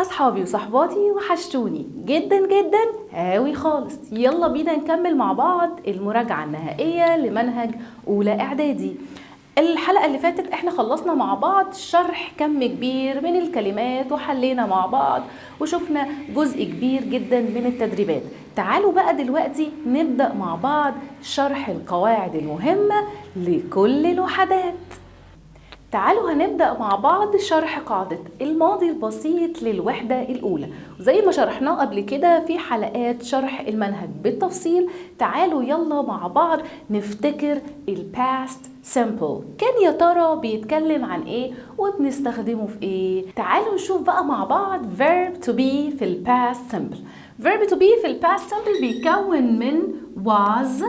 أصحابي وصحباتي وحشتوني جدا جدا هاوي خالص. يلا بينا نكمل مع بعض المراجعة النهائية لمنهج أولى إعدادي. الحلقة اللي فاتت احنا خلصنا مع بعض شرح كم كبير من الكلمات وحلينا مع بعض وشفنا جزء كبير جدا من التدريبات. تعالوا بقى دلوقتي نبدأ مع بعض شرح القواعد المهمة لكل الوحدات. تعالوا هنبدأ مع بعض شرح قاعدة الماضي البسيط للوحدة الأولى، وزي ما شرحناه قبل كده في حلقات شرح المنهج بالتفصيل. تعالوا يلا مع بعض نفتكر الباست simple كان يا ترى بيتكلم عن ايه وبنستخدمه في ايه. تعالوا نشوف بقى مع بعض verb to be في الباست simple. verb to be في الباست simple بيكون من was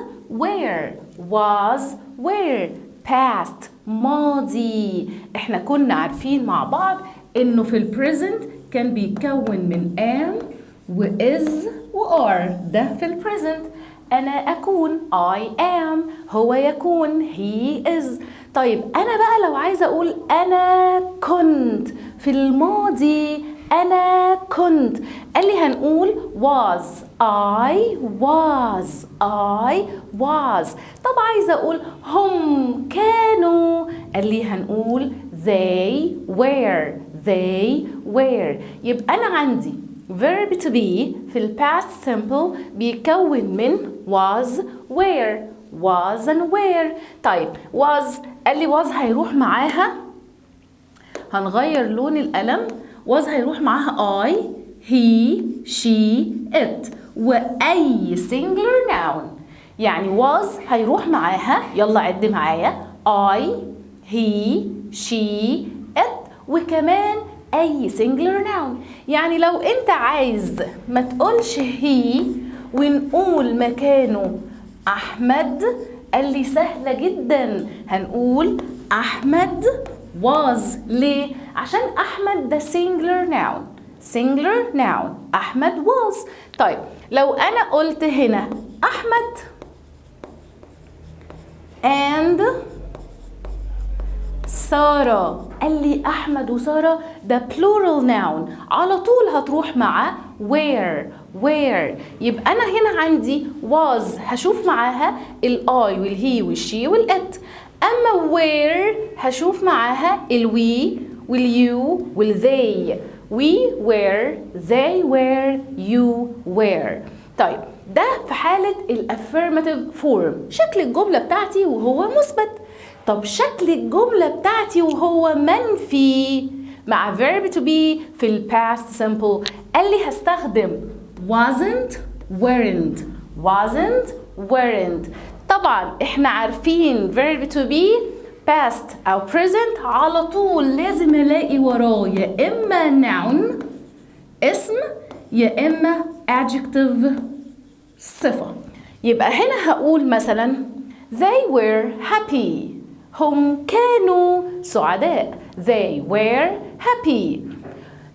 where past ماضي. احنا كنا عارفين مع بعض انه في البريزنت كان بيتكون من am و is و are. ده في البريزنت. انا اكون I am، هو يكون he is. طيب انا بقى لو عايزه اقول انا كنت في الماضي، انا كنت، قال لي هنقول was I was. طب عايزه اقول هم كانوا، قال لي هنقول they were. يبقى انا عندي verb to be في ال past simple بيكون من was and where. طيب was، قال لي was هيروح معاها، هنغير لون القلم. was هيروح معاها I he she it وأي singular noun. يعني was هيروح معاها، يلا عد معايا، I he she it وكمان أي singular noun. يعني لو أنت عايز ما تقولش he ونقول مكانه أحمد، قال لي سهلة جدا، هنقول أحمد was. ليه؟ عشان أحمد ده singular noun أحمد was. طيب لو أنا قلت هنا أحمد and سارة، قال لي أحمد وسارة ده plural noun، على طول هتروح مع where. يبقى أنا هنا عندي was هشوف معاها ال I وال he وال she وال it. أما where هشوف معاها ال we وال you وال they. we were, they were, you were. طيب ده في حالة ال affirmative form، شكل الجملة بتاعتي وهو مثبت. طب شكل الجملة بتاعتي وهو منفي مع verb to be في ال past simple، قال لي هستخدم wasn't weren't. طبعا احنا عارفين verb to be past أو present على طول لازم ألاقي وراه يا إما noun اسم يا إما adjective صفة. يبقى هنا هقول مثلا they were happy، هم كانوا سعداء. they were happy.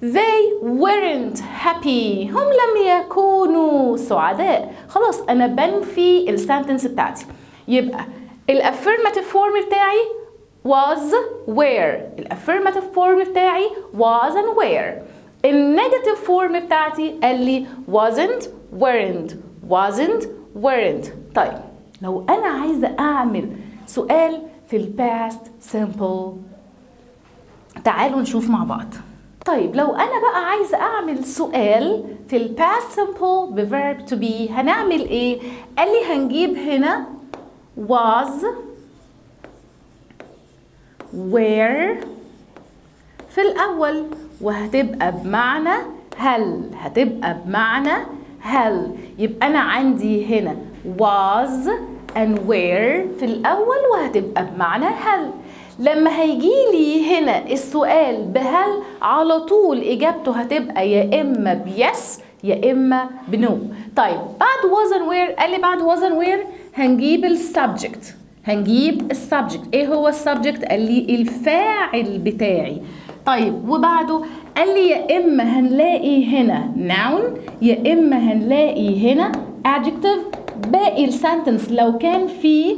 they weren't happy، هم لم يكونوا سعداء. خلاص أنا بنفي السنتنس بتاعتي. يبقى الافيرماتيف فورم بتاعي was were، الافيرماتيف فورم بتاعي was and were. النيجاتيف فورم بتاعتي قال لي weren't. طيب لو انا عايزه اعمل سؤال في الباست simple، تعالوا نشوف مع بعض. طيب لو انا بقى عايزه اعمل سؤال في الباست simple بverb to be هنعمل ايه؟ قال لي هنجيب هنا was where في الأول وهتبقى بمعنى هل. يبقى أنا عندي هنا was and where في الأول وهتبقى بمعنى هل. لما هيجيلي هنا السؤال بهل على طول إجابته هتبقى يا إما بيس يا إما بنو. طيب بعد was and where، قال لي بعد was and where هنجيب السبجكت. ايه هو السبجكت؟ قال لي الفاعل بتاعي. طيب وبعده قال لي يا اما هنلاقي هنا noun يا اما هنلاقي هنا adjective. باقي السنتنس لو كان فيه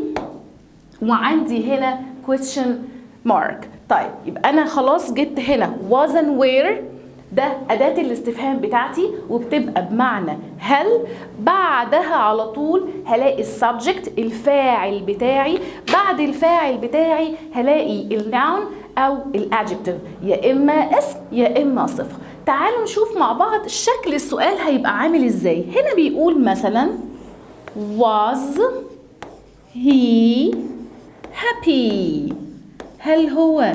وعندي هنا question mark. طيب يبقى انا خلاص جبت هنا was and where ده أداة الاستفهام بتاعتي وبتبقى بمعنى هل. بعدها على طول هلاقي السبجكت الفاعل بتاعي، بعد الفاعل بتاعي هلاقي الناون أو الادجكتيف، يا إما اسم يا إما صفة. تعالوا نشوف مع بعض شكل السؤال هيبقى عامل إزاي. هنا بيقول مثلا was he happy؟ هل هو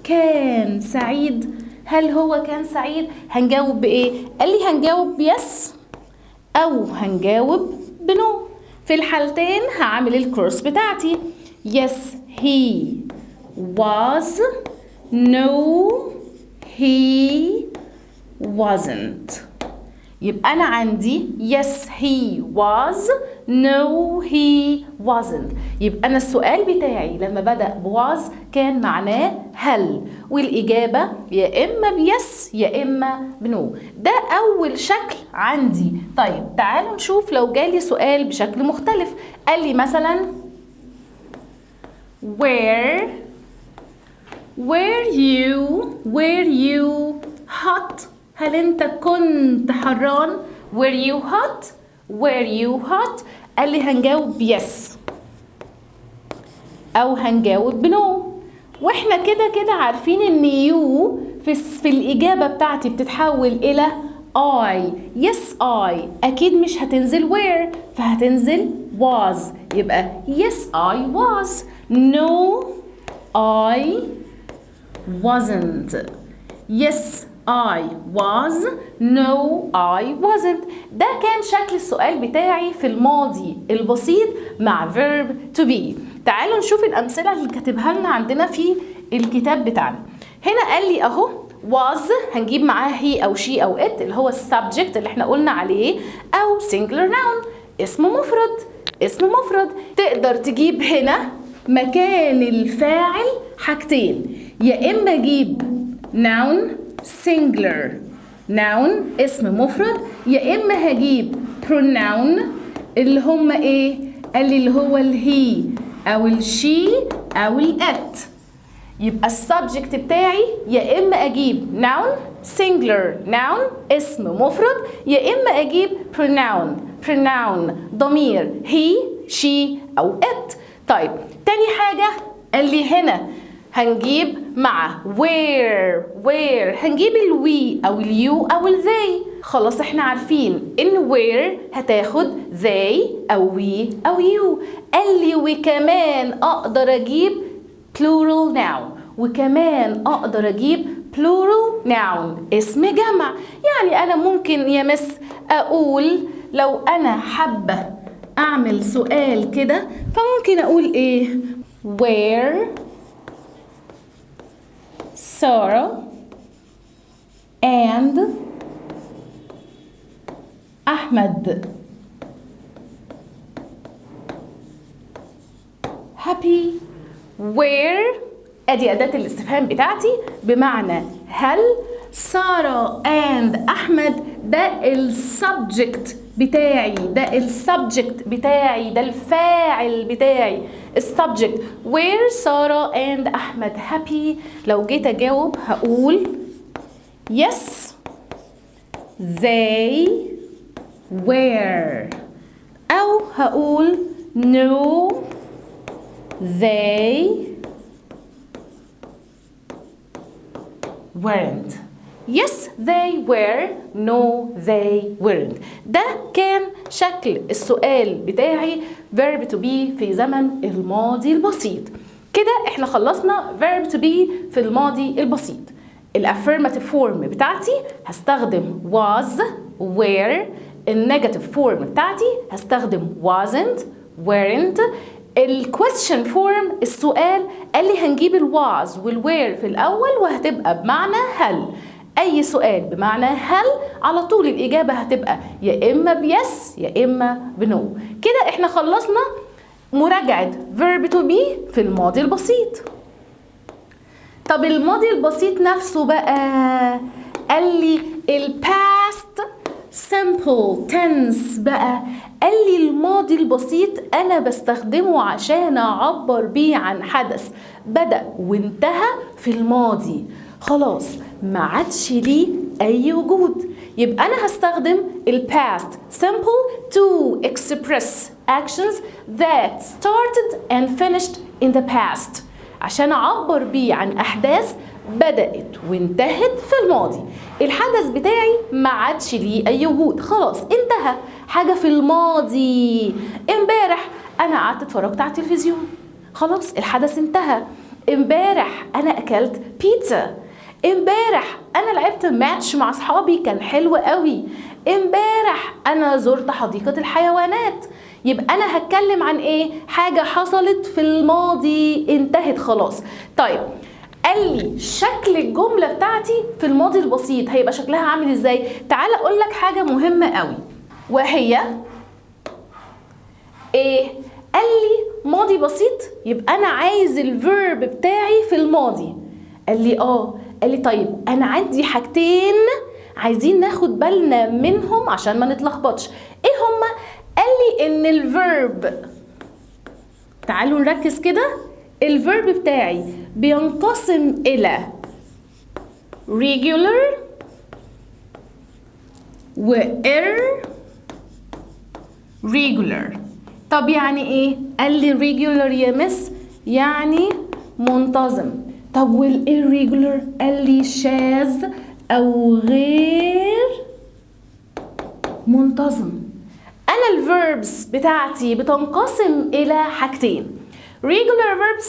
كان سعيد؟ هل هو كان سعيد؟ هنجاوب بإيه؟ قال لي هنجاوب بيس أو هنجاوب بنو. في الحالتين هعمل الكورس بتاعتي. yes he was، no he wasn't. يبقى أنا عندي yes he was no he wasn't. يبقى أنا السؤال بتاعي لما بدأ was كان معناه هل، والإجابة يا إما بيس يا إما بنو. ده أول شكل عندي. طيب تعالوا نشوف لو جالي سؤال بشكل مختلف. قال لي مثلا were you hot؟ هل أنت كنت حران؟ were you hot؟ قال لي هنجاوب yes أو هنجاوب بنو. واحنا كده عارفين ان يو في الإجابة بتاعتي بتتحول إلى I. yes I أكيد مش هتنزل where، فهتنزل was. يبقى yes I was no I wasn't. yes I was no I wasn't. ده كان شكل السؤال بتاعي في الماضي البسيط مع verb to be. تعالوا نشوف الأمثلة اللي كاتبها لنا عندنا في الكتاب بتاعنا. هنا قال لي أهو was هنجيب معاه he أو she أو it اللي هو السبجكت اللي احنا قلنا عليه، أو singular noun اسم مفرد. تقدر تجيب هنا مكان الفاعل حاجتين، يا إما أجيب noun singular noun اسم مفرد، يا إما هجيب pronoun اللي هم إيه؟ قال لي اللي هو الهي أو الشي أو الات. يبقى السبجكت بتاعي يا إما أجيب noun singular noun اسم مفرد، يا إما أجيب pronoun ضمير he she أو it. طيب تاني حاجة قال لي هنا هنجيب مع where هنجيب الوي أو اليو أو الذي. خلاص احنا عارفين ان where هتاخد they أو we أو you. قال لي وكمان أقدر أجيب plural noun، وكمان أقدر أجيب plural noun اسم جمع. يعني أنا ممكن يا مس أقول لو أنا حابة أعمل سؤال كده فممكن أقول إيه؟ where Sarah and Ahmed happy؟ where ادي اداة الاستفهام بتاعتي بمعنى هل. سارة and احمد ده السبجكت بتاعي، ده الفاعل بتاعي السبجكت. where سارة and احمد happy. لو جيت اجاوب هقول yes they were، او هقول no they weren't. yes they were no they weren't. ده كان شكل السؤال بتاعي verb to be في زمن الماضي البسيط. كده احنا خلصنا verb to be في الماضي البسيط. الافيرماتيف فورم بتاعتي هستخدم was were، النيجاتيف فورم بتاعتي هستخدم wasn't weren't. الكويستشن فورم السؤال قال لي هنجيب الواز والوير في الأول وهتبقى بمعنى هل. أي سؤال بمعنى هل على طول الإجابة هتبقى يا إما بيس يا إما بنو. كده إحنا خلصنا مراجعة verb to be في الماضي البسيط. طب الماضي البسيط نفسه بقى قال لي الباست simple tense بقى. قال لي الماضي البسيط أنا بستخدمه عشان أعبر بيه عن حدث بدأ وانتهى في الماضي، خلاص ما عادش ليه أي وجود. يبقى أنا هستخدم ال past simple to express actions that started and finished in the past عشان أعبر بيه عن أحداث بدأت وانتهت في الماضي. الحدث بتاعي ما عادش ليه أي وجود، خلاص انتهى، حاجة في الماضي. امبارح أنا قعدت اتفرجت على التلفزيون، خلاص الحدث انتهى. امبارح أنا أكلت بيتزا. امبارح أنا لعبت ماتش مع أصحابي كان حلو قوي. امبارح أنا زرت حديقة الحيوانات. يبقى أنا هتكلم عن إيه؟ حاجة حصلت في الماضي انتهت خلاص. طيب قال لي شكل الجملة بتاعتي في الماضي البسيط هيبقى شكلها عامل إزاي؟ تعال أقول لك حاجة مهمة قوي، وهي إيه؟ قال لي ماضي بسيط، يبقى أنا عايز الفيرب بتاعي في الماضي. قال لي قال لي طيب أنا عندي حاجتين عايزين ناخد بالنا منهم عشان ما نتلخبطش. إيه هما؟ قال لي إن الفيرب، تعالوا نركز كده، الفيرب بتاعي بينقسم إلى regular و irregular. طب يعني إيه؟ قال لي regular يا مس يعني منتظم. طب والirregular؟ قال لي شاذ أو غير منتظم. أنا الverbs بتاعتي بتنقسم إلى حاجتين، regular verbs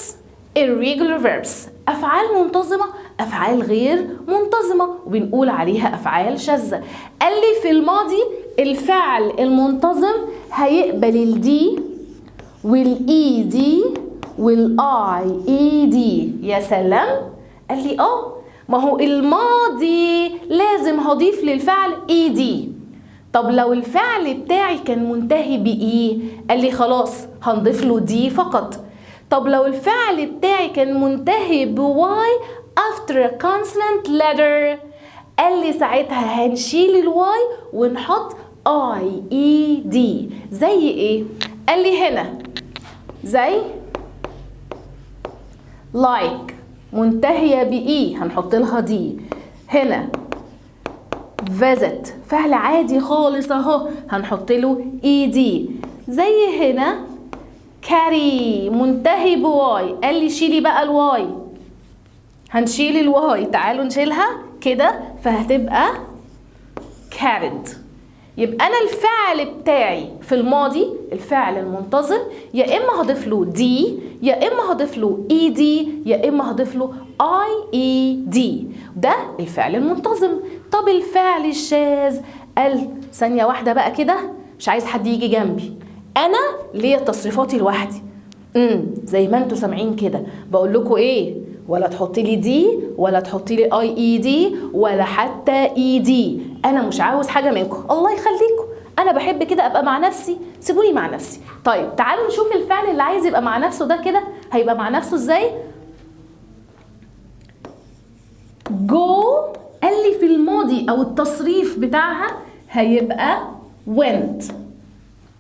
irregular verbs، أفعال منتظمة أفعال غير منتظمة وبنقول عليها أفعال شاذة. قال لي في الماضي الفعل المنتظم هيقبل الدي والاي دي والاي اي دي. يا سلام. قال لي ما هو الماضي لازم هضيف للفعل اي دي. طب لو الفعل بتاعي كان منتهي بإيه؟ قال لي خلاص هنضيف له دي فقط. طب لو الفعل بتاعي كان منتهي بواي after a consonant letter، قال لي ساعتها هنشيل الواي ونحط اي اي دي. زي ايه؟ قال لي هنا زي like منتهية بإيه هنحط لها دي. هنا visit فعل عادي خالص اهو هنحط له اي دي. زي هنا carry منتهي بواي، قال لي شيلي بقى الواي، هنشيل الواي، تعالوا نشيلها كده فهتبقى carried. يبقى انا الفعل بتاعي في الماضي الفعل المنتظم يا اما هضيف له دي يا اما هضيف له اي دي يا اما هضيف له اي اي دي، ده الفعل المنتظم. طب الفعل الشاذ، قال ثانيه واحده بقى كده، مش عايز حد يجي جنبي، انا ليا تصريفاتي لوحدي. زي ما انتوا سامعين كده بقول لكم ايه، ولا تحطي لي دي ولا تحطي لي اي اي دي ولا حتى اي دي، انا مش عاوز حاجه منكم، الله يخليكم، انا بحب كده ابقى مع نفسي، سيبوني مع نفسي. طيب تعالوا نشوف الفعل اللي عايز يبقى مع نفسه ده كده هيبقى مع نفسه ازاي. جو قال لي في الماضي او التصريف بتاعها هيبقى went.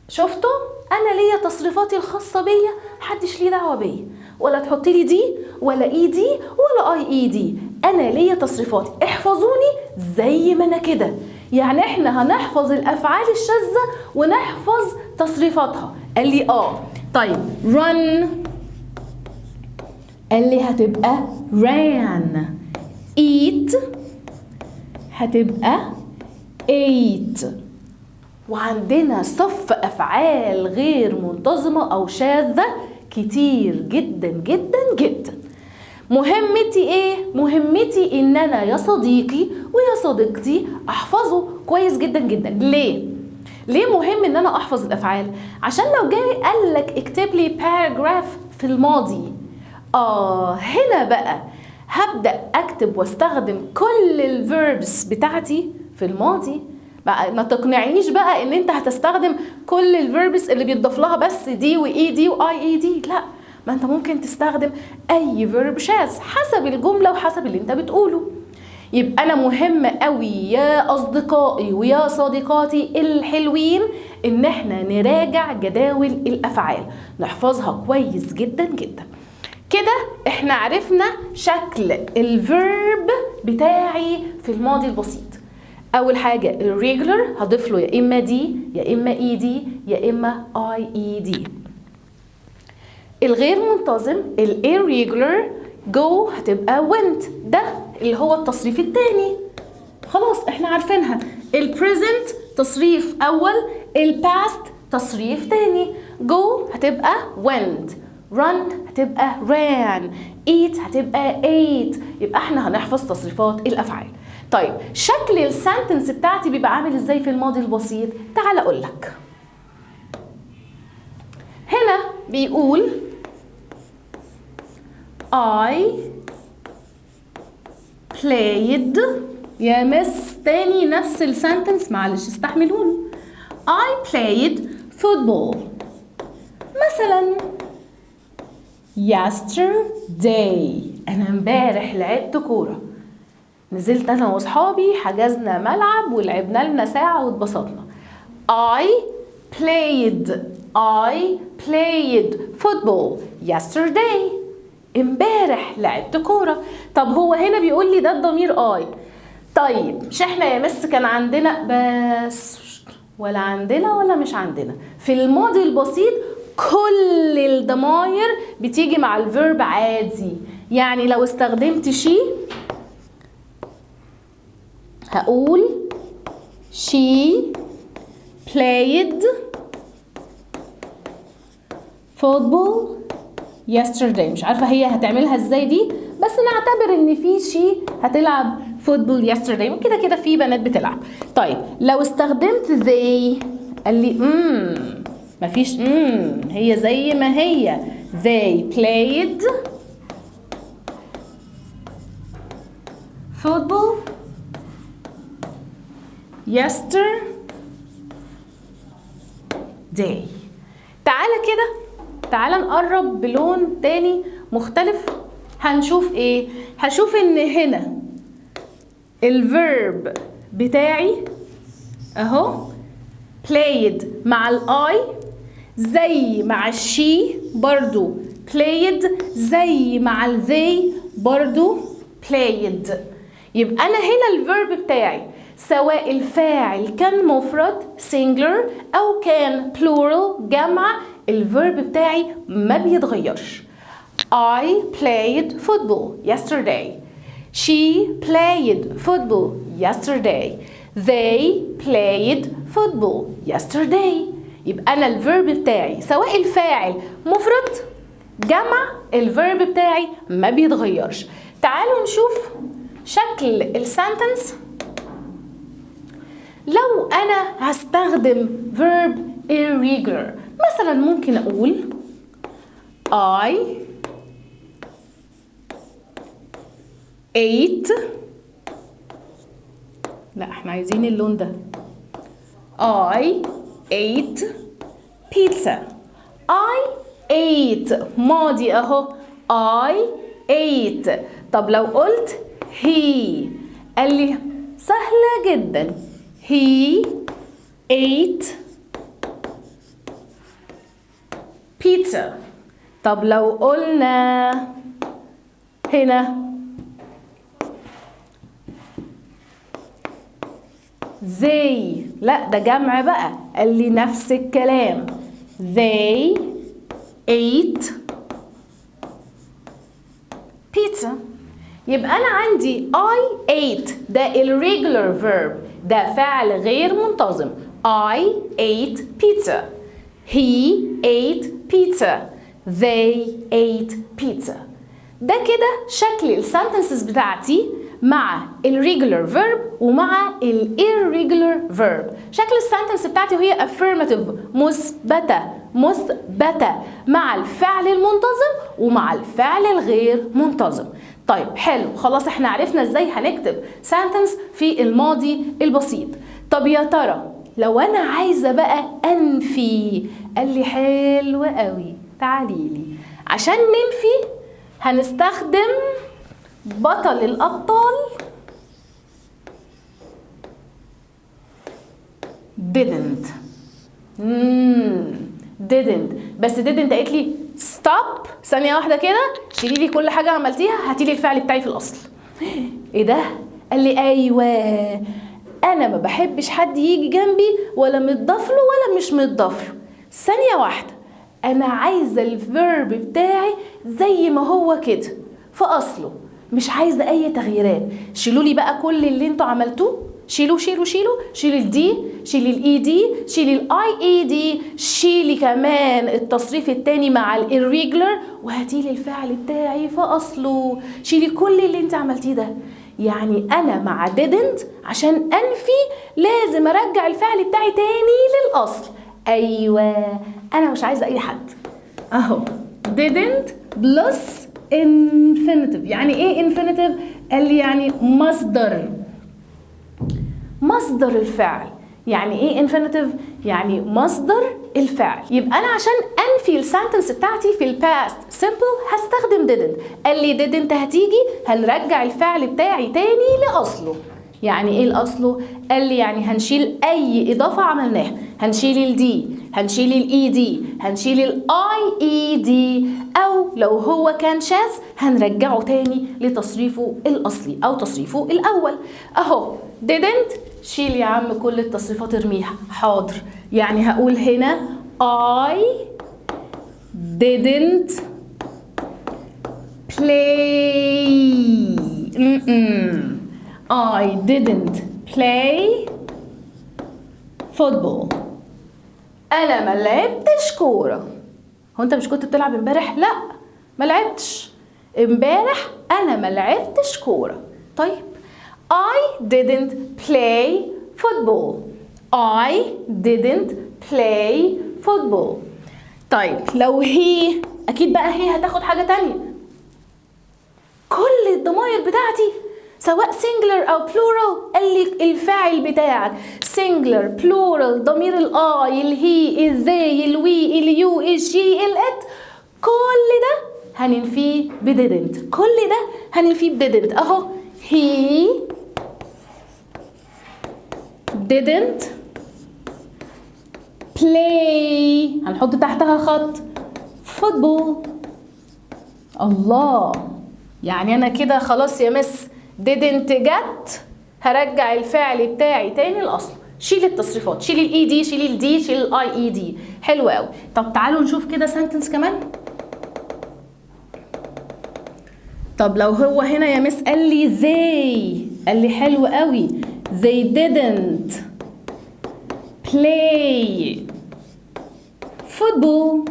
شفتوا؟ انا ليا تصريفاتي الخاصه بيا، محدش ليه دعوه بيا، ولا تحطي لي دي ولا اي دي ولا اي اي دي، انا ليا تصريفاتي، احفظوني زي ما انا كده. يعني احنا هنحفظ الافعال الشاذه ونحفظ تصريفاتها. قال لي طيب run، قال لي هتبقى ran. eat هتبقى ate. وعندنا صف أفعال غير منتظمة أو شاذة كتير جدا جدا جدا. مهمتي إيه؟ مهمتي إن أنا يا صديقي ويا صديقتي أحفظه كويس جدا جدا. ليه؟ ليه مهم إن أنا أحفظ الأفعال؟ عشان لو جاي قال لك اكتب لي باراجراف في الماضي، هنا بقى هبدأ أكتب واستخدم كل الفيربس بتاعتي في الماضي. ما تقنعنيش بقى ان انت هتستخدم كل الفيربس اللي بيتضاف لها بس دي واي دي واي اي دي، لا، ما انت ممكن تستخدم اي فيرب شاذ حسب الجمله وحسب اللي انت بتقوله. يبقى انا مهم قوي يا اصدقائي ويا صديقاتي الحلوين ان احنا نراجع جداول الافعال نحفظها كويس جدا جدا. كده احنا عرفنا شكل الفيرب بتاعي في الماضي البسيط. اول حاجه irregular هضيف له يا اما دي يا اما اي دي يا اما اي اي دي. الغير منتظم irregular go هتبقى went، ده اللي هو التصريف الثاني، خلاص احنا عارفينها. البريزنت تصريف اول، الباست تصريف ثاني. go هتبقى went، run هتبقى ran، eat هتبقى ate. يبقى احنا هنحفظ تصريفات الافعال. طيب شكل السنتنس بتاعتي بيبقى عامل ازاي في الماضي البسيط؟ تعال اقول لك. هنا بيقول I played. يا مس تاني نفس السنتنس، معلش استحملوني. I played football مثلا yesterday. انا امبارح لعبت كوره، نزلت انا واصحابي حجزنا ملعب ولعبنا لنا ساعه واتبسطنا. I played football yesterday. امبارح لعبت كوره. طب هو هنا بيقول لي ده الضمير I. طيب مش احنا يا مس كان عندنا بس ولا عندنا ولا مش عندنا في الماضي البسيط كل الضماير بتيجي مع الفيرب عادي. يعني لو استخدمت شي هقول she played football yesterday. مش عارفه هي هتعملها ازاي دي، بس نعتبر ان في شي هتلعب فوتبول yesterday، وكده كده في بنات بتلعب. طيب لو استخدمت they قال لي مفيش هي زي ما هي. they played football yesterday. تعالى كده، تعالى نقرب بلون تاني مختلف. هنشوف ايه؟ هشوف ان هنا الفيرب بتاعي اهو played مع الاي زي مع الشي برضو played، زي مع الذي برضو played. يبقى انا هنا الفيرب بتاعي سواء الفاعل كان مفرد singular او كان plural جمع، الفيرب بتاعي ما بيتغيرش. I played football yesterday. She played football yesterday. They played football yesterday. يبقى أنا الفيرب بتاعي سواء الفاعل مفرد جمع، الفيرب بتاعي ما بيتغيرش. تعالوا نشوف شكل السنتنس. لو أنا هستخدم verb irregular مثلا ممكن أقول I ate. لا احنا عايزين اللون ده. I ate pizza. I ate ماضي اهو I ate. طب لو قلت he قال لي سهلة جدا he ate pizza. طب لو قلنا هنا they، لا ده جمع بقى، قال لي نفس الكلام they ate pizza. يبقى أنا عندي I ate ده irregular verb، ده فعل غير منتظم. I ate pizza. He ate pizza. They ate pizza. ده كده شكل السنتنسز بتاعتي مع الريجولار فيرب ومع الirregular فيرب. شكل السنتنس بتاعتي وهي affirmative مثبتة مع الفعل المنتظم ومع الفعل الغير منتظم. طيب حلو، خلاص احنا عرفنا ازاي هنكتب سنتنس في الماضي البسيط. طب يا ترى لو انا عايزه بقى انفي، قال لي حلو قوي، تعالي لي عشان ننفي هنستخدم بطل الابطال didn't. didn't، بس didn't قالت لي stop ثانيه واحده كده، شيلي لي كل حاجه عملتيها، هاتي لي الفعل بتاعي في الاصل. ايه ده؟ قال لي ايوه انا ما بحبش حد يجي جنبي ولا متضاف له ولا مش متضاف له. ثانيه واحده، انا عايزه الفيرب بتاعي زي ما هو كده في اصله، مش عايزه اي تغييرات. شيلوا لي بقى كل اللي انتوا عملتوه، شيلوا شيلوا شيلوا، شيلي الدي، شيلي الاي دي، شيلي الاي اي دي، شيلي كمان التصريف التاني مع الirregular، وهاتي لي الفعل بتاعي في اصله. شيلي كل اللي انت عملتيه ده. يعني انا مع didn't عشان انفي لازم ارجع الفعل بتاعي تاني للاصل. ايوه، انا مش عايزه اي حد. اهو didn't plus infinitive. يعني ايه infinitive؟ قال لي يعني مصدر الفعل. يعني ايه infinitive؟ يعني مصدر الفعل. يبقى انا عشان انفي السنتنس بتاعتي في الباست simple هستخدم didn't. قال لي didn't هتيجي هنرجع الفعل بتاعي تاني لاصله. يعني ايه لاصله؟ قال لي يعني هنشيل اي اضافه عملناها، هنشيل الدي، هنشيل الاي دي، هنشيل الاي اي دي، او لو هو كان شاذ هنرجعه تاني لتصريفه الاصلي او تصريفه الاول. اهو didn't، شيل يا عم كل التصريفات ارميها. حاضر، يعني هقول هنا I didn't play. I didn't play football. انا ما لعبتش كوره. هو انت مش كنت بتلعب امبارح؟ لا، ما لعبتش امبارح، انا ما لعبتش كوره. طيب I didn't play football. I didn't play football. طيب لو هي، اكيد بقى هي هتاخد حاجه تانية. كل الضمائر بتاعتي سواء singular او plural، قال لي الفاعل بتاعك singular plural، ضمير الاي، الهي، الذي، الوي، اليو، الشي، الات، كل ده هننفيه بدidn't. كل ده هننفيه بدidn't. اهو he didn't play، هنحط تحتها خط، football. الله، يعني انا كده خلاص يا مس didn't جت، هرجع الفعل بتاعي تاني الاصل. شيل التصريفات، شيل الاي دي، شيل الدي، شيل الاي اي دي. حلو قوي. طب تعالوا نشوف كده سنتنس كمان. طب لو هو هنا يا مس قال لي they، قال لي حلو قوي، they didn't play football.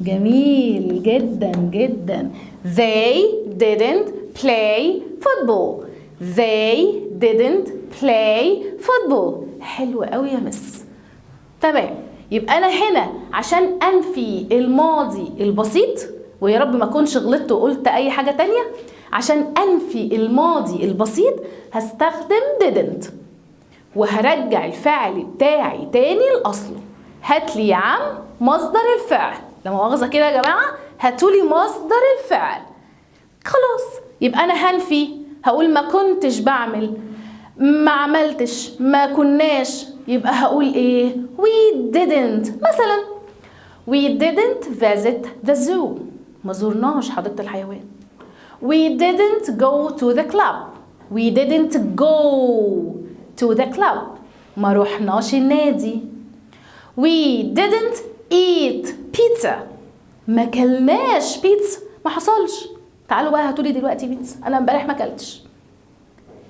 جميل جدا جدا. They didn't play football. They didn't play football. حلو قوي يا مس. تمام، يبقى انا هنا عشان انفي الماضي البسيط، ويا رب ما اكونش غلطت وقلت اي حاجه تانية، عشان انفي الماضي البسيط هستخدم didn't، وهرجع الفعل بتاعي تاني لاصله. هات لي يا عم مصدر الفعل. لا مؤاخذه كده يا جماعه، هاتولي مصدر الفعل. خلاص، يبقى انا هنفي، هقول ما كنتش بعمل، ما عملتش، ما كناش، يبقى هقول ايه؟ we didn't. مثلا we didn't visit the zoo، ما زرناش حديقة الحيوان. we didn't go to the club. we didn't go to the club، ما روحناش النادي. we didn't eat pizza، ما كلناش بيتزا، ما حصلش. تعالوا بقى هاتولي دلوقتي بيتزا، انا امبارح ما كلتش.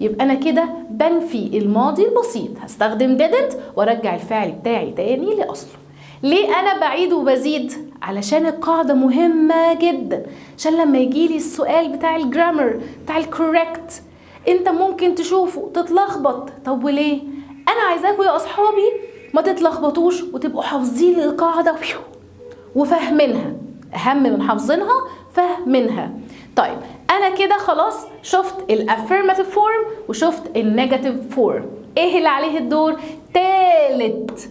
يبقى انا كده بنفي الماضي البسيط، هستخدم didn't وارجع الفعل بتاعي تاني لاصله. ليه انا بعيد وبزيد؟ علشان القاعده مهمه جدا، عشان لما يجيلي السؤال بتاع الجرامر بتاع الكوريكت انت ممكن تشوفه تتلخبط. طب وليه؟ انا عايزاكم يا اصحابي ما تتلخبطوش وتبقوا حافظين القاعده وفاهمينها. اهم من حافظينها فاهمينها. طيب انا كده خلاص شفت الافيرماتيف فورم وشفت النيجاتيف فورم. ايه اللي عليه الدور؟ تالت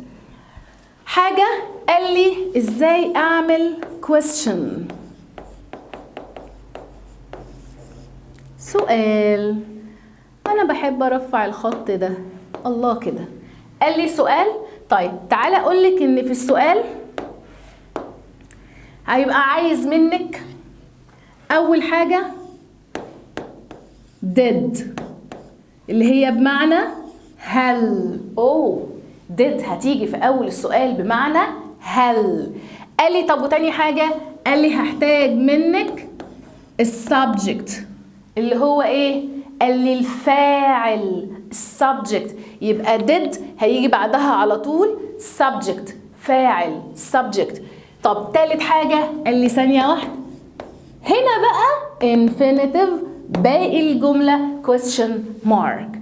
حاجه قال لي ازاي اعمل question. سؤال، انا بحب ارفع الخط ده، الله كده. قال لي سؤال. طيب تعالى اقول لك ان في السؤال هيبقى عايز منك اول حاجه did، اللي هي بمعنى هل. did هتيجي في اول السؤال بمعنى هل. قال لي طب وتاني حاجة قال لي هحتاج منك السبجكت اللي هو ايه؟ قال لي الفاعل السبجكت. يبقى did هيجي بعدها على طول subject فاعل subject. طب تالت حاجة قال لي ثانية واحدة، هنا بقى infinitive باقي الجملة question mark.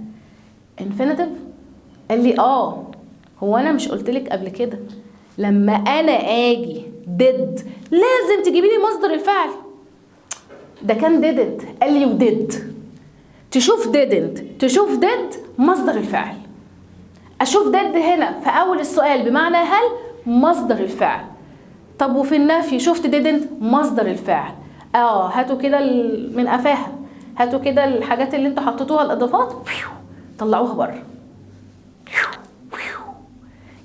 infinitive قال لي هو انا مش قلتلك قبل كده لما انا اجي did لازم تجيبي لي مصدر الفعل؟ ده كان didn't. قال لي ودid تشوف didn't تشوف did مصدر الفعل. اشوف did هنا في اول السؤال بمعنى هل مصدر الفعل. طب وفي النفي شفت didn't مصدر الفعل. هاتوا كده من قفاها، هاتوا كده الحاجات اللي انتوا حطيتوها الاضافات طلعوها بره.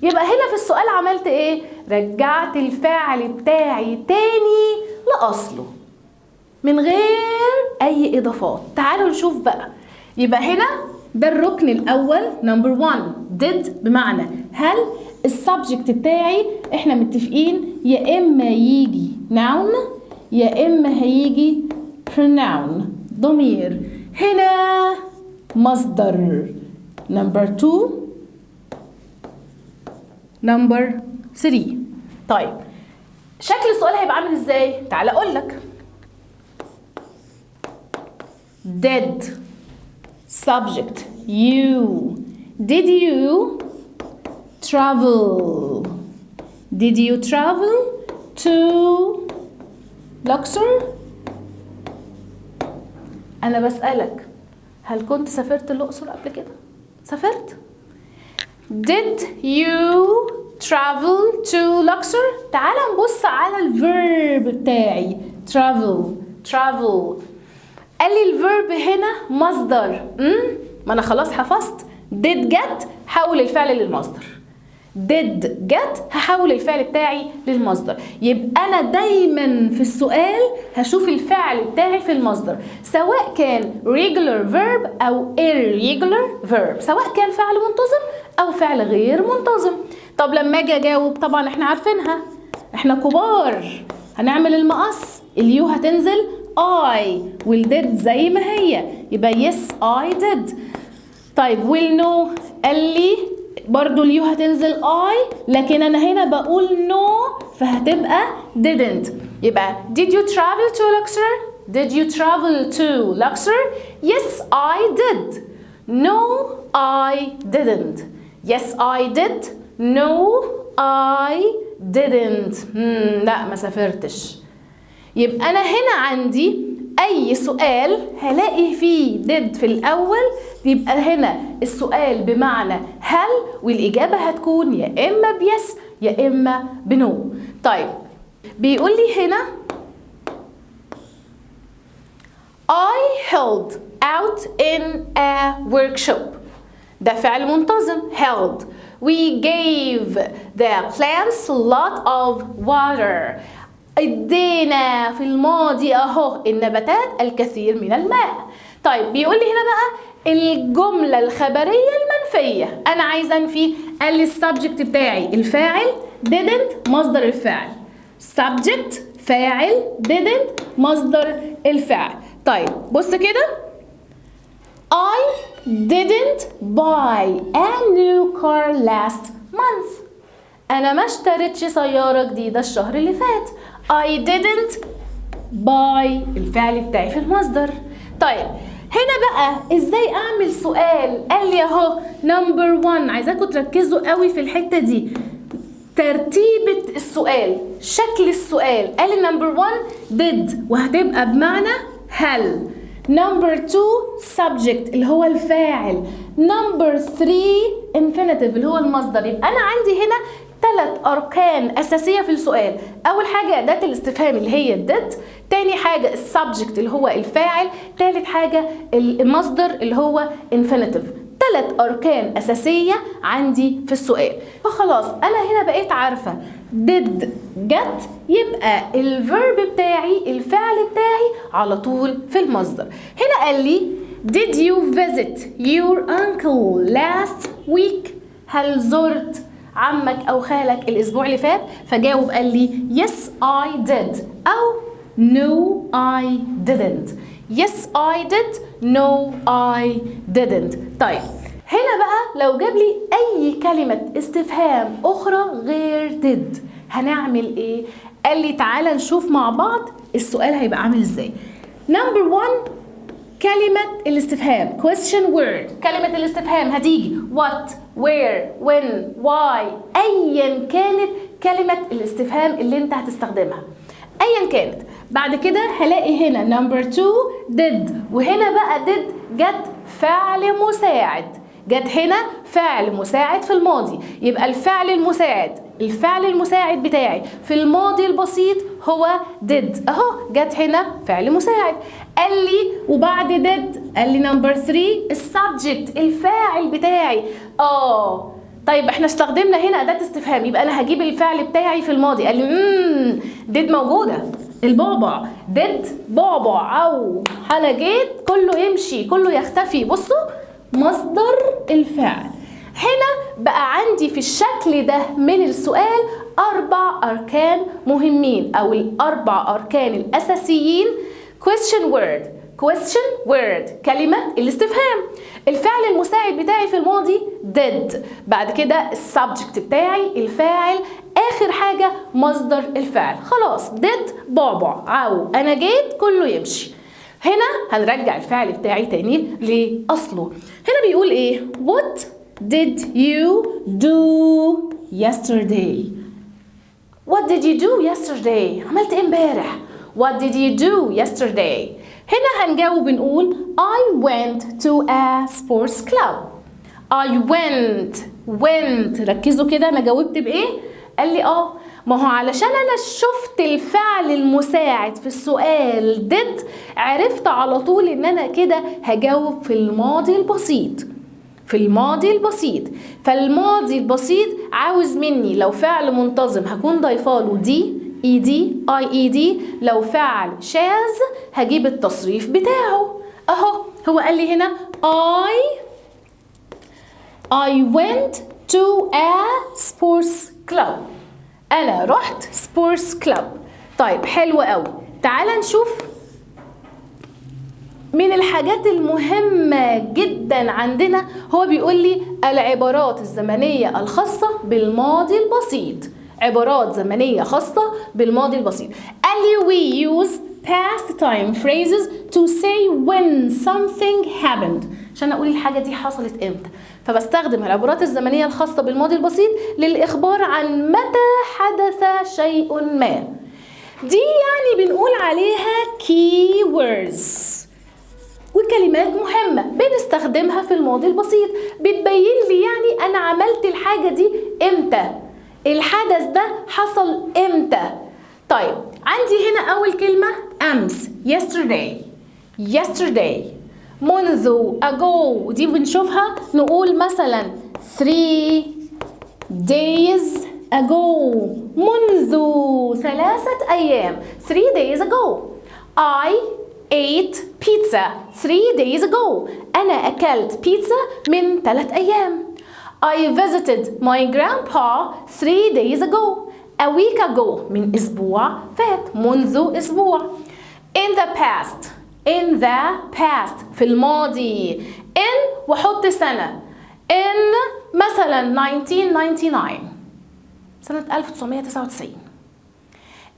يبقى هنا في السؤال عملت ايه؟ رجعت الفاعل بتاعي تاني لاصله من غير اي اضافات. تعالوا نشوف بقى. يبقى هنا ده الركن الاول نمبر 1 did بمعنى هل. السبجكت بتاعي احنا متفقين يا اما يجي noun يا اما هيجي pronoun ضمير. هنا مصدر نمبر 2 نمبر 3. طيب شكل السؤال هيبقى عامل ازاي؟ تعال اقول لك. did subject you. did you travel? did you travel to Luxor؟ انا بسألك هل كنت سافرت الأقصر قبل كده؟ سافرت؟ did you travel to Luxor؟ تعال نبص على الفيرب بتاعي travel. قال لي الفيرب هنا مصدر. ما انا خلاص حفظت did get حول الفعل للمصدر. did get هحول الفعل بتاعي للمصدر. يبقى انا دايما في السؤال هشوف الفعل بتاعي في المصدر سواء كان regular verb او irregular verb، سواء كان فعل منتظم او فعل غير منتظم. طب لما اجي اجاوب طبعا احنا عارفينها، احنا كبار هنعمل المقص، اليو هتنزل I والdid زي ما هي يبقى yes I did. طيب will know قال لي برضو اليو هتنزل I لكن انا هنا بقول no فهتبقى didn't. يبقى did you travel to Luxor؟ did you travel to Luxor؟ yes I did. no I didn't. yes I did. no I didn't. لا ما سافرتش. يبقى أنا هنا عندي أي سؤال هلاقي فيه did في الأول يبقى هنا السؤال بمعنى هل والإجابة هتكون يا إما بيس يا إما بنو. طيب بيقول لي هنا I held out in a workshop. ده فعل منتظم held. We gave the plants a lot of water. ادينا في الماضي اهو النباتات الكثير من الماء. طيب بيقول لي هنا بقى الجملة الخبرية المنفية، أنا عايزة أنفي. قال لي السبجكت بتاعي الفاعل didn't مصدر الفعل. subject فاعل didn't مصدر الفعل. طيب بص كده I didn't buy a new car last month. أنا ما اشتريتش سيارة جديدة الشهر اللي فات. I didn't buy الفعل بتاعي في المصدر. طيب هنا بقى ازاي اعمل سؤال؟ قال لي اهو نمبر 1 عايزاكم تركزوا قوي في الحتة دي، ترتيبة السؤال شكل السؤال. قال لي نمبر 1 did وهتبقى بمعنى هل. نمبر 2 subject اللي هو الفاعل. نمبر 3 infinitive اللي هو المصدر. يبقى انا عندي هنا 3 أركان أساسية في السؤال. أول حاجة أداة الاستفهام اللي هي did، تاني حاجة السبجكت اللي هو الفاعل، تالت حاجة المصدر اللي هو infinitive. 3 أركان أساسية عندي في السؤال. فخلاص أنا هنا بقيت عارفة did get يبقى الفيرب بتاعي الفعل بتاعي على طول في المصدر. هنا قال لي Did you visit your uncle last week؟ هل زرت عمك أو خالك الأسبوع اللي فات؟ فجاوب قال لي yes I did أو no I didn't. yes I did no I didn't. طيب هنا بقى لو جاب لي أي كلمة استفهام أخرى غير did هنعمل إيه؟ قال لي تعالى نشوف مع بعض السؤال هيبقى عامل إزاي. نمبر 1 كلمة الاستفهام question word. كلمة الاستفهام هتيجي what where when why أيا كانت كلمة الاستفهام اللي انت هتستخدمها أيا كانت. بعد كده هلاقي هنا نمبر 2 did وهنا بقى did جت فعل مساعد. جت هنا فعل مساعد في الماضي يبقى الفعل المساعد بتاعي في الماضي البسيط هو did اهو. جت هنا فعل مساعد. قال لي وبعد did قال لي نمبر 3 السبجكت الفاعل بتاعي. طيب احنا استخدمنا هنا أداة استفهام يبقى انا هجيب الفعل بتاعي في الماضي. قال لي did موجودة البعبع did بعبع او انا جيت كله يمشي كله يختفي. بصوا مصدر الفعل. هنا بقى عندي في الشكل ده من السؤال 4 أركان مهمين أو ال4 أركان الأساسيين. question word كلمة الاستفهام. الفعل المساعد بتاعي في الماضي did. بعد كده السبجكت بتاعي الفاعل. آخر حاجة مصدر الفعل. خلاص did بعبع أو أنا جيت كله يمشي. هنا هنرجع الفعل بتاعي تاني لأصله. هنا بيقول إيه؟ What did you do yesterday؟ What did you do yesterday؟ عملت إيه امبارح؟ What did you do yesterday؟ هنا هنجاوب نقول I went to a sports club. I went ركزوا كده أنا جاوبت بإيه؟ قال لي ما هو علشان أنا شفت الفعل المساعد في السؤال did عرفت على طول إن أنا كده هجاوب في الماضي البسيط. فالماضي البسيط عاوز مني لو فعل منتظم هكون ضايفاله دي ed لو فعل شاذ هجيب التصريف بتاعه اهو. هو قال لي هنا I went to a sports club. أنا رحت سبورتس كلاب. طيب حلو قوي. تعال نشوف من الحاجات المهمة جدا عندنا. هو بيقول لي العبارات الزمنية الخاصة بالماضي البسيط. عبارات زمنية خاصة بالماضي البسيط. قال لي we use past time phrases to say when something happened. عشان أقول الحاجة دي حصلت إمتى. فبستخدم العبارات الزمنية الخاصة بالماضي البسيط للإخبار عن متى حدث شيء ما. دي يعني بنقول عليها keywords وكلمات مهمة بنستخدمها في الماضي البسيط بتبين لي يعني أنا عملت الحاجة دي إمتى، الحدث ده حصل إمتى. طيب عندي هنا أول كلمة أمس yesterday منذ ago دي بنشوفها نقول مثلا 3 days ago منذ 3 أيام 3 days ago. I ate pizza 3 days ago. أنا أكلت بيتزا من 3 أيام. I visited my grandpa 3 days ago. A week ago من أسبوع فات منذ أسبوع. In the past في الماضي. in وحط سنة. in مثلا 1999 سنة 1999.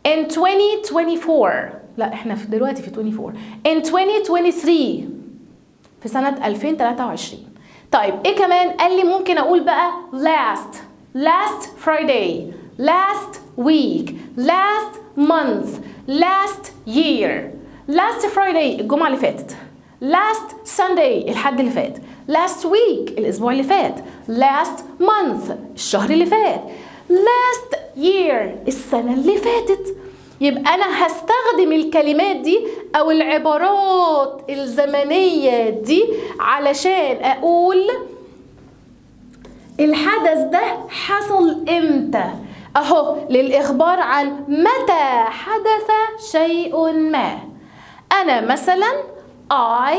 in 2024 لا احنا دلوقتي في 24. in 2023 في سنة 2023. طيب ايه كمان؟ قال لي ممكن اقول بقى last Friday, last week, last month, last year. last Friday الجمعة اللي فاتت. last Sunday الحد اللي فات. last week الأسبوع اللي فات. last month الشهر اللي فات. last year السنة اللي فاتت. يبقى أنا هستخدم الكلمات دي أو العبارات الزمنية دي علشان أقول الحدث ده حصل إمتى أهو للإخبار عن متى حدث شيء ما. أنا مثلا I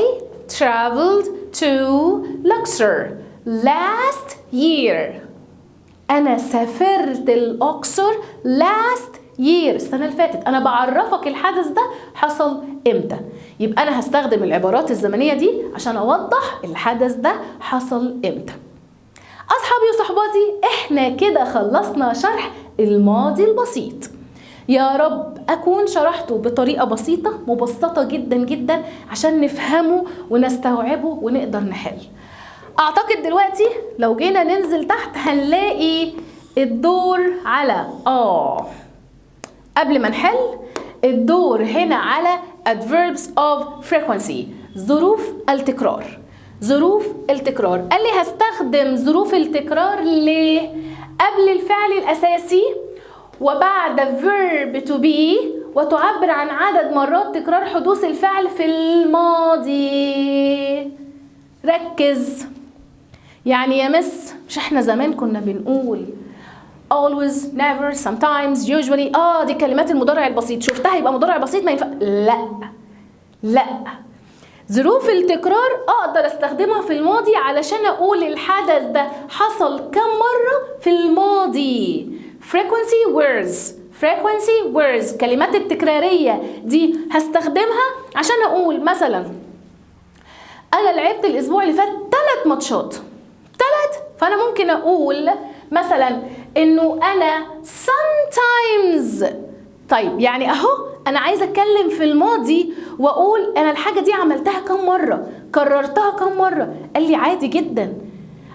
traveled to Luxor last year. أنا سافرت الأقصر last year السنة اللي فاتت. أنا بعرفك الحدث ده حصل إمتى. يبقى أنا هستخدم العبارات الزمنية دي عشان أوضح الحدث ده حصل إمتى. أصحابي وصحباتي، إحنا كده خلصنا شرح الماضي البسيط. يا رب أكون شرحته بطريقة بسيطة مبسطة جدا جدا عشان نفهمه ونستوعبه ونقدر نحل. أعتقد دلوقتي لو جينا ننزل تحت هنلاقي الدور على قبل ما نحل الدور هنا على adverbs of frequency، ظروف التكرار. ظروف التكرار قال لي هستخدم ظروف التكرار ليه؟ قبل الفعل الأساسي وبعد verb to be، وتعبر عن عدد مرات تكرار حدوث الفعل في الماضي. ركز. يعني يا مس مش احنا زمان كنا بنقول always, never, sometimes, usually، دي كلمات المضارع البسيط، شفتها يبقى مضارع بسيط ما ينفع. لا، ظروف التكرار اقدر استخدمها في الماضي علشان اقول الحدث ده حصل كم مرة في الماضي. frequency words كلمات التكرارية دي هستخدمها عشان اقول مثلا انا لعبت الاسبوع اللي فات 3 ماتشات، فانا ممكن اقول مثلا انه انا sometimes. طيب يعني اهو انا عايزه اتكلم في الماضي واقول انا الحاجه دي عملتها كم مره، كررتها كم مره. قال لي عادي جدا،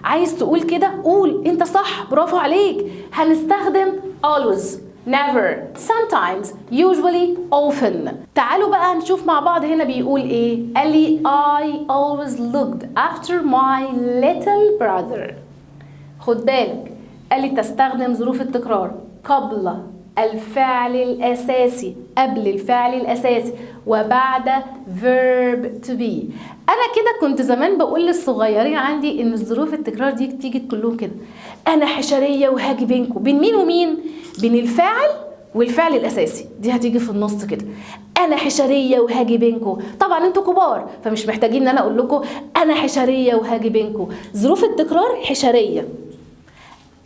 عايز تقول كده قول، انت صح، برافو عليك. هنستخدم always, never, sometimes, usually, often. تعالوا بقى نشوف مع بعض هنا بيقول ايه. قال لي I always looked after my little brother. خد بالك، قال لي تستخدم ظروف التكرار قبل الفعل الأساسي، قبل الفعل الأساسي وبعد verb to be. أنا كده كنت زمان بقول للصغيرين عندي إن الظروف التكرار دي تيجي كلهم كده، أنا حشرية وهاجي بينكم. بين مين ومين؟ بين الفاعل والفعل الأساسي، دي هتيجي في النص كده. أنا حشرية وهاجي بينكم. طبعا أنتوا كبار فمش محتاجين إن أنا أقول لكم أنا حشرية وهاجي بينكم. ظروف التكرار حشرية،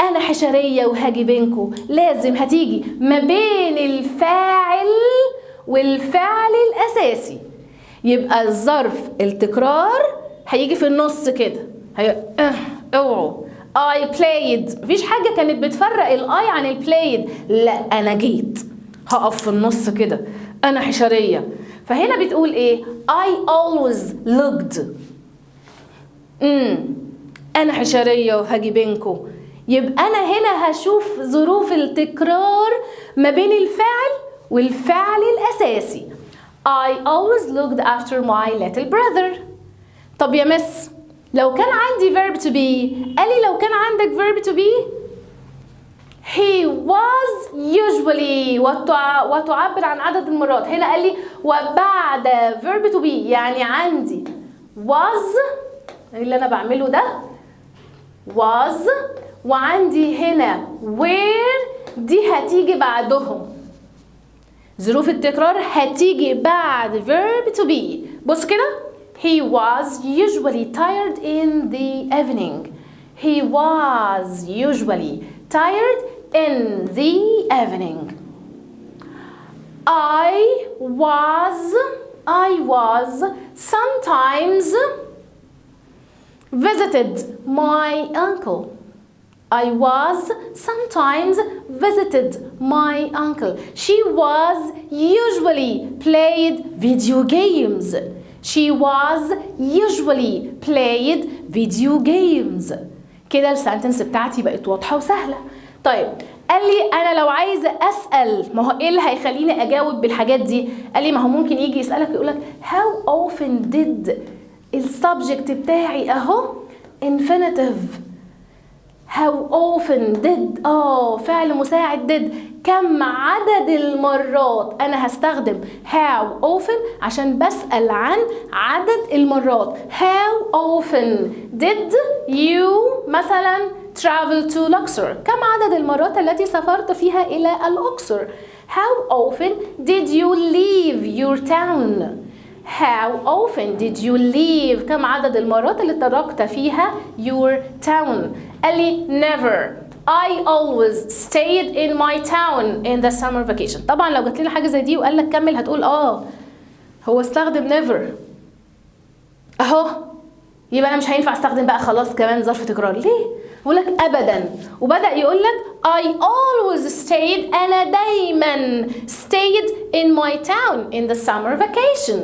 أنا حشرية وهاجي بينكم، لازم هتيجي ما بين الفاعل والفعل الأساسي. يبقى الظرف التكرار هيجي في النص كده. اوعوا I played، مفيش حاجة كانت بتفرق الآي عن البلايد. لا، أنا جيت هقف في النص كده، أنا حشرية. فهنا بتقول إيه؟ I always looked. أنا حشرية وهاجي بينكم. يبقى أنا هنا هشوف ظروف التكرار ما بين الفعل والفعل الأساسي. I always looked after my little brother. طب يا مس لو كان عندي verb to be، قال لي لو كان عندك verb to be he was usually، وتعبر عن عدد المرات. هنا قال لي وبعد verb to be، يعني عندي was اللي أنا بعمله ده was، وعندي هنا where دي هتيجي بعدهم. ظروف التكرار هتيجي بعد verb to be. بص كده، he was usually tired in the evening. He was usually tired in the evening. I was sometimes visited my uncle. I was sometimes visited my uncle. She was usually played video games. She was usually played video games. كده السنتنس بتاعتي بقت واضحة وسهلة. طيب قال لي أنا لو عايزة أسأل، ما هو إيه اللي هيخليني أجاوب بالحاجات دي؟ قال لي ما هو ممكن يجي يسألك يقولك how often did، السبجكت بتاعي أهو infinitive. how often did فعل مساعد did، كم عدد المرات. أنا هستخدم how often عشان بسأل عن عدد المرات. how often did you مثلا travel to Luxor، كم عدد المرات التي سافرت فيها إلى الأقصر. how often did you leave your town. how often did you leave؟ كم عدد المرات اللي تركت فيها your town؟ قال لي never. I always stayed in my town in the summer vacation. طبعا لو جات لنا حاجة زي دي وقال لك كمل هتقول هو استخدم never اهو، يبقى انا مش هينفع استخدم بقى خلاص كمان ظرف تكرار. ليه؟ بقول لك ابدا، وبدا يقول لك I always stayed، انا دايما stayed in my town in the summer vacation.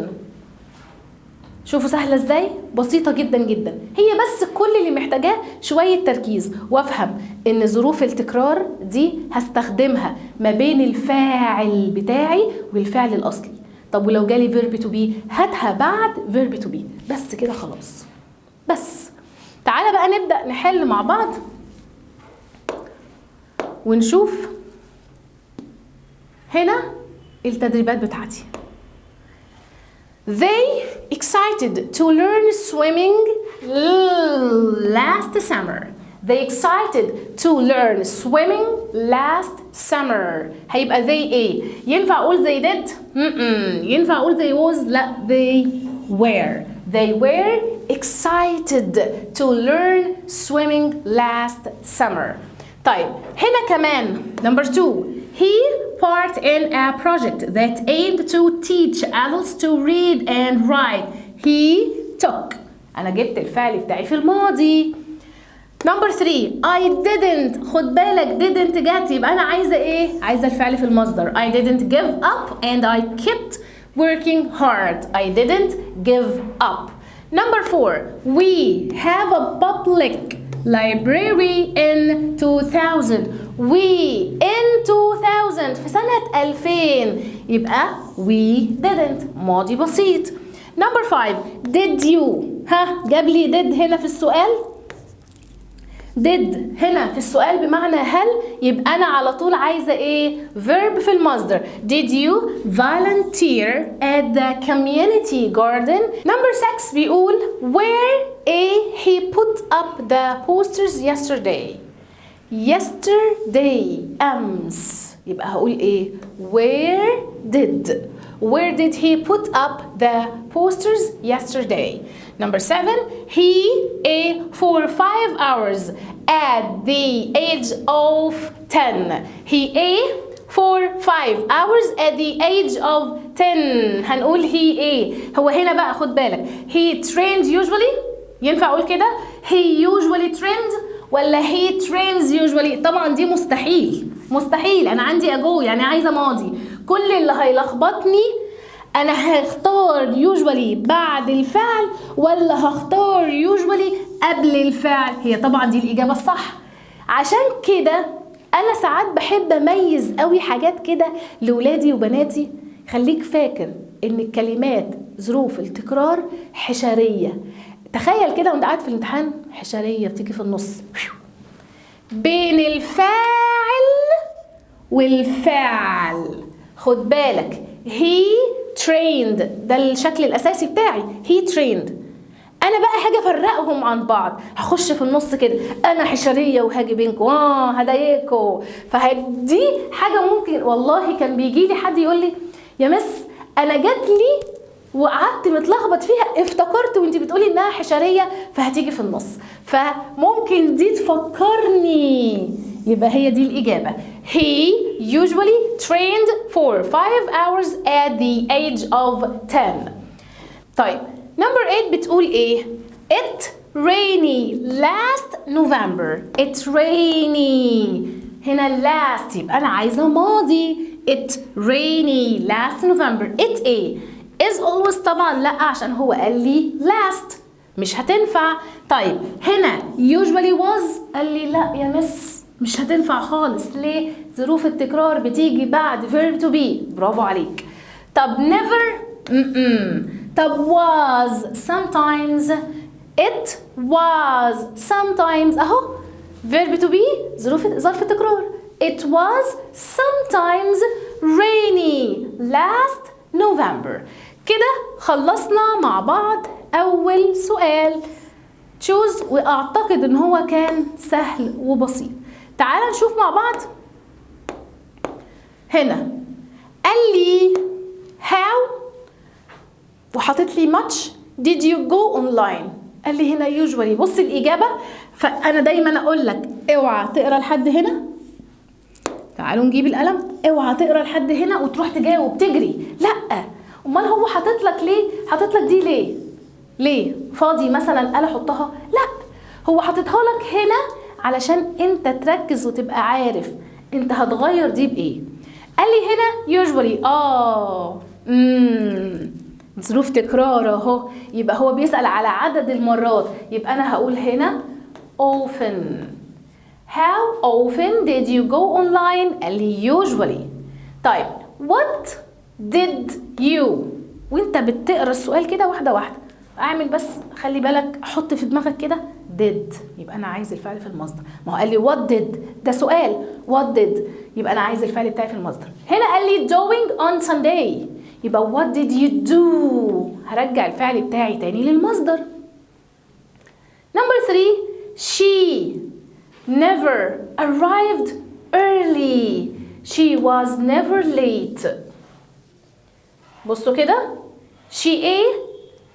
شوفوا سهله ازاي، بسيطه جدا جدا. هي بس كل اللي محتاجاه شويه تركيز وافهم ان ظروف التكرار دي هستخدمها ما بين الفاعل بتاعي والفعل الاصلي. طب ولو جالي verb to be هاتها بعد verb to be، بس كده خلاص. بس تعالى بقى نبدأ نحل مع بعض ونشوف هنا التدريبات بتاعتي. They excited to learn swimming last summer. They excited to learn swimming last summer. هيبقى they ايه؟ ينفع اقول they did؟ ينفع اقول they was؟ لا they were. They were excited to learn swimming last summer. طيب هنا كمان number 2. He part in a project that aimed to teach adults to read and write. He took. أنا جبت الفعل بتاعي في الماضي. Number 3. I didn't. خد بالك didn't جات، يبقى أنا عايزة إيه؟ عايزة الفعل في المصدر. I didn't give up and I kept working hard. I didn't give up. Number 4. We have a public library in 2000. We in 2000 في سنة 2000، يبقى we didn't ماضي بسيط. Number 5. Did you؟ جاب لي did هنا في السؤال. did هنا في السؤال بمعنى هل، يبقى أنا على طول عايزة إيه؟ verb في المصدر. Did you volunteer at the community garden? Number 6 بيقول where he put up the posters yesterday. yesterday أمس، يبقى هقول إيه؟ where did he put up the posters yesterday? Number 7. He ate for 5 hours at the age of 10. He ate for 5 hours at the age of 10. هنقول he ايه؟ هو هنا بقى خد بالك he trained usually، ينفع اقول كده he usually trained ولا he trains usually؟ طبعا دي مستحيل. انا عندي ago يعني عايزه ماضي. كل اللي هيلخبطني انا هختار usually بعد الفعل ولا هختار usually قبل الفعل. هي طبعا دي الاجابه الصح. عشان كده انا ساعات بحب اميز قوي حاجات كده لولادي وبناتي. خليك فاكر ان الكلمات ظروف التكرار حشريه. تخيل كده وانت قاعد في الامتحان حشريه بتيجي في النص بين الفاعل والفعل. خد بالك he trained ده الشكل الاساسي بتاعي he trained. انا بقى هاجي افرقهم عن بعض، هخش في النص كده انا حشريه وهاجي بينكم هضايقكم. فدي حاجه ممكن والله كان بيجي لي حد يقول لي يا مس انا جات لي وقعدت متلخبط فيها افتكرت وانت بتقولي انها حشريه فهتيجي في النص، فممكن دي تفكرني. يبقى هي دي الإجابة. He usually trained for 5 hours at the age of 10. طيب number 8 بتقول ايه؟ It rainy last November. It rainy هنا last يبقى أنا عايزة ماضي. It rainy last November. It ايه؟ is always طبعا لأ عشان هو قال لي last مش هتنفع. طيب هنا usually was قال لي لأ يا مس مش هتنفع خالص. ليه؟ ظروف التكرار بتيجي بعد verb to be. برافو عليك. طب never طب was sometimes. it was sometimes اهو verb to be ظرف التكرار. it was sometimes rainy last November. كده خلصنا مع بعض أول سؤال choose، وأعتقد إن هو كان سهل وبسيط. تعال نشوف مع بعض. هنا قال لي how وحاطط لي much. did you go online؟ قال لي هنا usually. بص الإجابة، فأنا دايما أقول لك اوعى تقرا لحد هنا. تعالوا نجيب القلم. اوعى تقرا لحد هنا وتروح تجاوب تجري، لا. امال هو حاطط لك ليه؟ حاطط لك دي ليه؟ ليه؟ فاضي مثلا قال احطها؟ لا، هو حاططها لك هنا علشان انت تركز وتبقى عارف انت هتغير دي بايه. قال لي هنا usually. ظروف تكرار اهو، يبقى هو بيسأل على عدد المرات، يبقى انا هقول هنا often. How often did you go online؟ قال لي usually. طيب what did you؟ وانت بتقرا السؤال كده واحده واحده، اعمل بس خلي بالك، حط في دماغك كده did، يبقى انا عايز الفعل في المصدر. ما هو قال لي what did، ده سؤال what did، يبقى انا عايز الفعل بتاعي في المصدر. هنا قال لي doing on Sunday، يبقى what did you do؟ هرجع الفعل بتاعي تاني للمصدر. Number 3 she never arrived early. She was never late. بصوا كده، she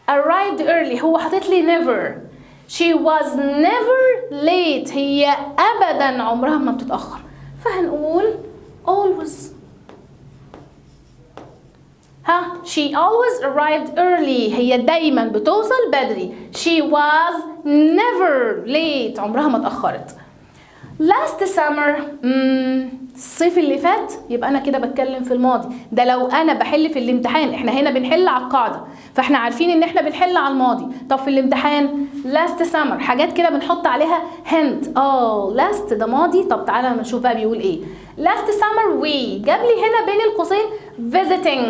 arrived early، هو حاطط لي never. she was never late، هي أبدا عمرها ما بتتأخر، فهنقول always. she always arrived early، هي دايما بتوصل بدري. she was never late، عمرها ما اتأخرت. last summer، الصيف اللي فات، يبقى انا كده بتكلم في الماضي. ده لو انا بحل في الامتحان، احنا هنا بنحل على القاعده، فاحنا عارفين ان احنا بنحل على الماضي. طب في الامتحان last summer حاجات كده بنحط عليها hint. last ده ماضي. طب تعالى لما نشوف بقى بيقول ايه. last summer we، جاب لي هنا بين القوسين visiting.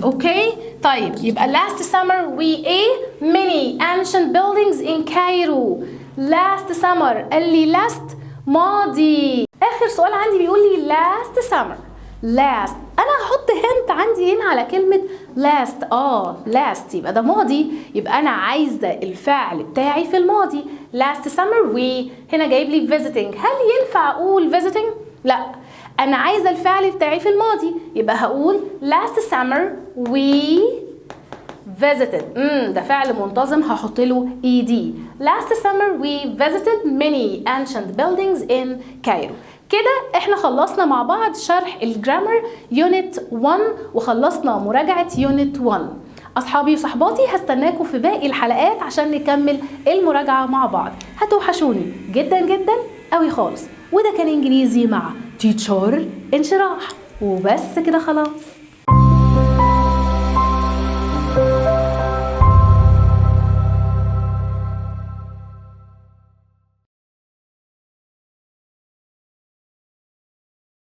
اوكي طيب، يبقى last summer we many ancient buildings in Cairo. last summer قال لي last ماضي. اخر سؤال عندي بيقول لي last summer. last انا هحط هنت عندي هنا على كلمه last. last يبقى ده ماضي، يبقى انا عايزه الفعل بتاعي في الماضي. last summer we، هنا جايب لي visiting. هل ينفع اقول visiting؟ لا، انا عايزه الفعل بتاعي في الماضي، يبقى هقول last summer we visited. ده فعل منتظم هحط له ed. last summer we visited many ancient buildings in Cairo. كده احنا خلصنا مع بعض شرح الجرامر يونت 1 وخلصنا مراجعة يونت 1. اصحابي وصحباتي هستناكم في باقي الحلقات عشان نكمل المراجعة مع بعض. هتوحشوني جدا جدا قوي خالص. وده كان انجليزي مع تيتشر انشراح، وبس كده خلاص.